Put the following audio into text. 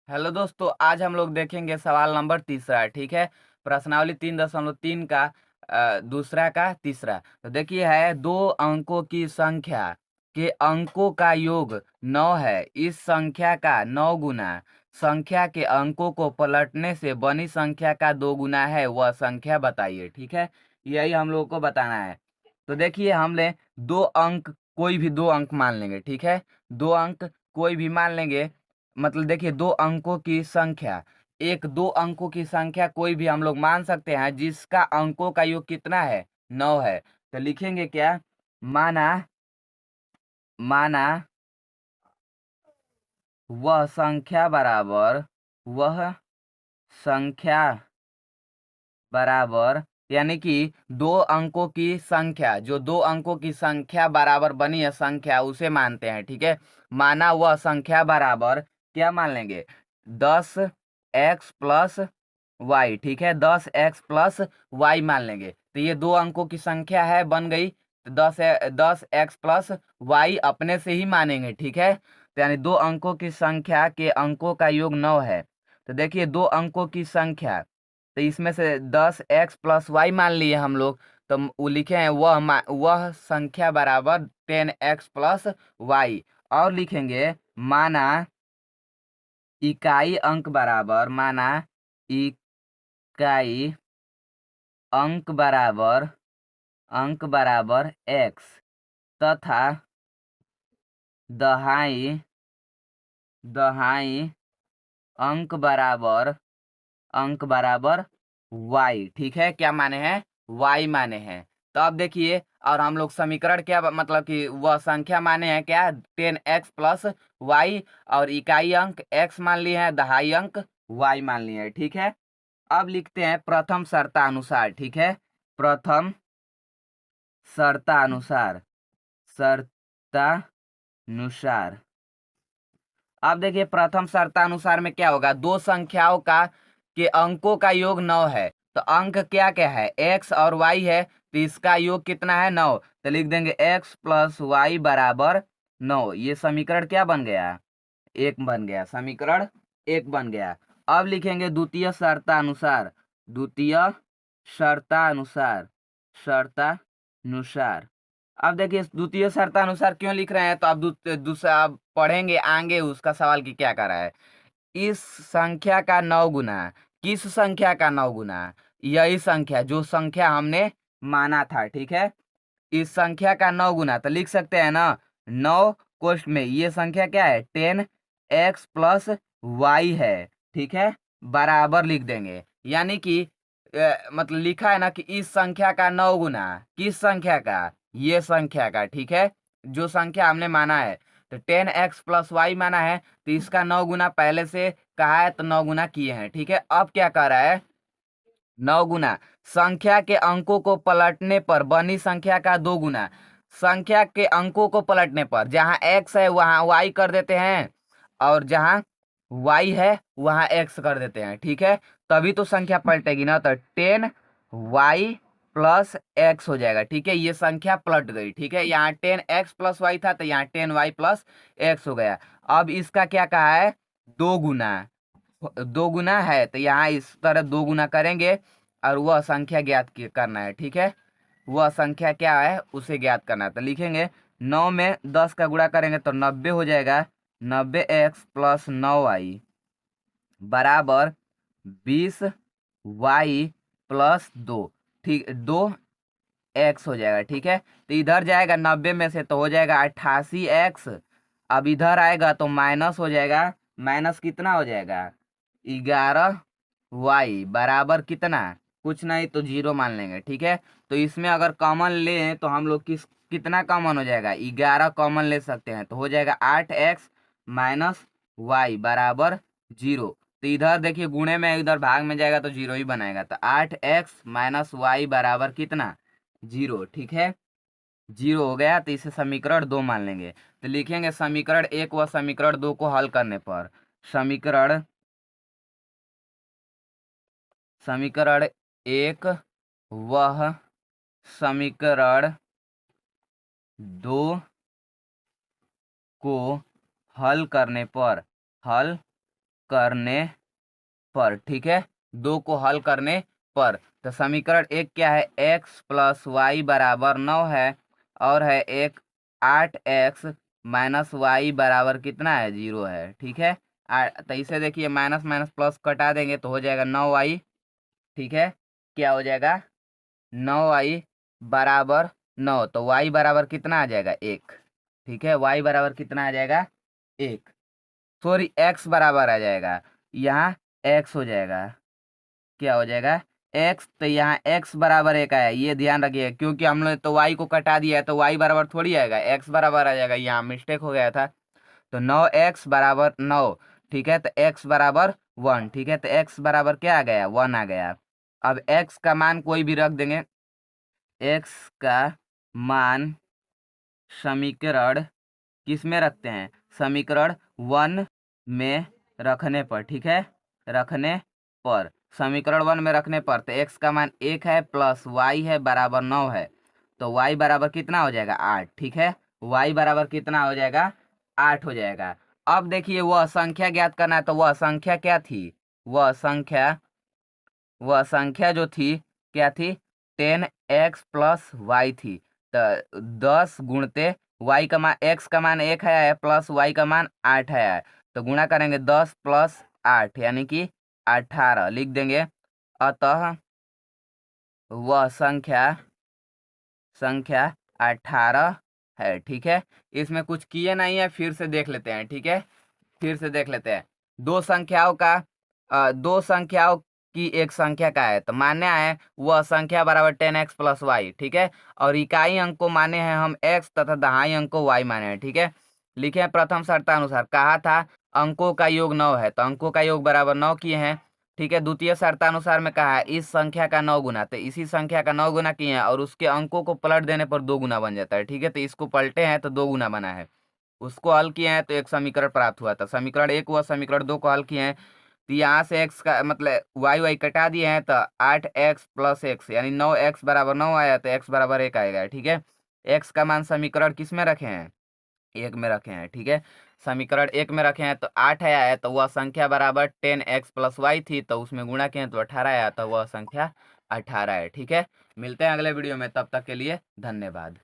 Hello दोस्तों, आज हम लोग देखेंगे सवाल नंबर तीसरा। ठीक है। प्रश्नावली 3.3 का दूसरा का तीसरा। तो देखिए, है दो अंकों की संख्या के अंकों का योग 9 है। इस संख्या का 9 गुना संख्या के अंकों को पलटने से बनी संख्या का 2 गुना है, वह संख्या बताइए। ठीक है, यही हम लोग को बताना है। तो देखिए, हमने दो अंक, कोई भी दो अंक मान लेंगे। ठीक है, दो अंक कोई भी मान लेंगे। मतलब देखिए, दो अंकों की संख्या, एक दो अंकों की संख्या कोई भी हम लोग मान सकते हैं जिसका अंकों का योग कितना है, 9 है। तो लिखेंगे क्या, माना माना वह संख्या बराबर, वह संख्या बराबर, यानी कि दो अंकों की संख्या, जो दो अंकों की संख्या बराबर बनी है संख्या, उसे मानते हैं। ठीक है, माना वह संख्या बराबर, क्या मान लेंगे, 10x+y। ठीक है, 10x+y मान लेंगे। तो ये दो अंकों की संख्या है, बन गई। तो 10x+y अपने से ही मानेंगे। ठीक है, तो यानी दो अंकों की संख्या के अंकों का योग 9 है। तो देखिए, दो अंकों की संख्या, तो इसमें से 10x+y मान लिए हम लोग। तो वो लिखे हैं वह संख्या बराबर 10x+y। और लिखेंगे, माना इकाई अंक बराबर, माना इकाई अंक बराबर x, तथा दहाई दहाई अंक बराबर y। ठीक है, क्या माने हैं, y माने हैं। तो अब देखिए, और हम लोग समीकरण क्या, मतलब कि वह संख्या माने हैं क्या, 10x+y, और इकाई अंक x मान लिए हैं, दहाई अंक y मान लिए हैं। ठीक है, अब लिखते हैं प्रथम शर्तानुसार। ठीक है, प्रथम शर्तानुसार शर्तानुसार अब देखिए, प्रथम शर्तानुसार में क्या होगा, दो संख्याओं का के अंकों का योग 9 है। तो अंक क्या क्या है, x और y है। तो इसका योग कितना है, 9। तो लिख देंगे x+y बराबर 9। ये समीकरण क्या बन गया, एक बन गया, समीकरण एक बन गया। अब लिखेंगे द्वितीय शर्तानुसार, द्वितीय शर्तानुसार शर्तानुसार अब देखिए, द्वितीय शर्तानुसार क्यों लिख रहे हैं, तो अब दूसरा अब पढ़ेंगे आगे उसका सवाल की क्या कर रहा है। इस संख्या का 9 गुना, किस संख्या का 9 गुना, यही संख्या जो संख्या हमने माना था। ठीक है, इस संख्या का 9 गुना, तो लिख सकते हैं ना, 9 कोष्ठ में ये संख्या क्या है, 10x+y है। ठीक है, बराबर लिख देंगे, यानी कि मतलब लिखा है ना कि इस संख्या का 9 गुना, किस संख्या का, ये संख्या का। ठीक है, जो संख्या हमने माना है, तो 10x+y माना है, तो इसका 9 गुना पहले से कहा है, तो 9 गुना किए हैं। ठीक है, अब क्या कर रहा है, 9 गुना संख्या के अंकों को पलटने पर बनी संख्या का 2 गुना। संख्या के अंकों को पलटने पर जहां x है वहां y कर देते हैं, और जहां y है वहां x कर देते हैं। ठीक है, तभी तो संख्या पलटेगी ना। तो 10y+x हो जाएगा। ठीक है, ये संख्या पलट गई। ठीक है, यहाँ 10x+y था, तो यहाँ 10y+x हो गया। अब इसका क्या कहा है, 2 गुना, 2 गुना है, तो यहाँ इस तरह 2 गुना करेंगे, और वह संख्या ज्ञात करना है। ठीक है, वह संख्या क्या है उसे ज्ञात करना है। तो लिखेंगे, 9 में 10 का गुणा करेंगे तो 90 हो जाएगा। 90x+9y बराबर 20y+2। ठीक, 2x हो जाएगा। ठीक है, तो इधर जाएगा 90 में से, तो हो जाएगा 88x। अब इधर आएगा तो माइनस हो जाएगा, माइनस कितना हो जाएगा, 11y बराबर कितना, कुछ नहीं तो 0 मान लेंगे। ठीक है, तो इसमें अगर कॉमन लें तो हम लोग कितना कॉमन हो जाएगा, 11 कॉमन ले सकते हैं, तो हो जाएगा 8x-y बराबर 0। तो इधर देखिए, गुणे में इधर भाग में जाएगा तो 0 ही बनाएगा। तो 8x-y बराबर कितना, 0। ठीक है, 0 हो गया, तो इसे समीकरण 2 मान लेंगे। तो लिखेंगे, समीकरण 1 व समीकरण 2 को हल करने पर समीकरण समीकरण 1 वह समीकरण 2 को हल करने पर करने पर, ठीक है, 2 को हल करने पर। तो समीकरण 1 क्या है, x प्लस वाई बराबर 9 है, और है एक 8x माइनस वाई बराबर कितना है, 0 है, ठीक है। तो इसे देखिए माइनस माइनस प्लस कटा देंगे तो हो जाएगा 9y, ठीक है। क्या हो जाएगा, 9y बराबर 9, तो y बराबर कितना आ जाएगा, 1, ठीक है। y बराबर कितना आ जाएगा, 1, सॉरी x बराबर आ जाएगा, यहाँ x हो जाएगा, क्या हो जाएगा, x, तो यहाँ x बराबर 1 आया, ये ध्यान रखिए, क्योंकि हमने तो y को कटा दिया है तो y बराबर थोड़ी आएगा, x बराबर आ जाएगा, यहाँ मिस्टेक हो गया था। तो 9x बराबर 9, ठीक है, तो x बराबर 1, ठीक है, तो x बराबर क्या आ गया, 1 आ गया। अब x का मान कोई भी रख देंगे, x का मान समीकरण किस में रखते हैं, समीकरण 1 में रखने पर, ठीक है, रखने पर, समीकरण 1 में रखने पर, तो x का मान 1 है प्लस y है बराबर 9 है, तो y बराबर कितना हो जाएगा, 8, ठीक है, y बराबर कितना हो जाएगा, 8 हो जाएगा। अब देखिए वह संख्या ज्ञात करना है, तो वह संख्या क्या थी, वह संख्या जो थी क्या थी, 10x प्लस वाई थी। तो 10 गुणते y का मान, x का मान 1 है प्लस y का मान 8 है, तो गुणा करेंगे 10 प्लस 8 यानी कि 18 लिख देंगे। अतः वह संख्या 18 है, ठीक है। इसमें कुछ किए नहीं है, फिर से देख लेते हैं, ठीक है, फिर से देख लेते हैं। दो संख्याओं की एक संख्या का है, तो मान्य है वह संख्या बराबर 10x प्लस वाई, ठीक है। और इकाई अंक को माने हैं हम x तथा दहाई अंक को y माने हैं, ठीक है। लिखे हैं प्रथम शर्तानुसार, कहा था अंकों का योग 9 है, तो अंकों का योग बराबर 9 किए हैं, ठीक है। द्वितीय शर्तानुसार में कहा है इस संख्या का 9 गुना, तो इसी संख्या का 9 गुना किए हैं, और उसके अंकों को पलट देने पर 2 गुना बन जाता है, ठीक है। तो इसको पलटे हैं तो 2 गुना बना है, उसको हल किए हैं तो एक समीकरण प्राप्त हुआ था, समीकरण 1 हुआ, समीकरण 2 को हल किए हैं, तो यहाँ से x का मतलब y कटा दिए हैं, तो 8x प्लस एक्स यानी 9x बराबर 9 आया, तो x बराबर 1 आएगा, ठीक है। x का मान समीकरण किस में रखे हैं, 1 में रखे हैं, ठीक है। समीकरण 1 में रखे हैं तो 8 आया है, तो वह संख्या बराबर 10x प्लस वाई थी, तो उसमें गुणा किए तो 18 आया, तो वह संख्या 18 है, ठीक है। मिलते हैं अगले वीडियो में, तब तक के लिए धन्यवाद।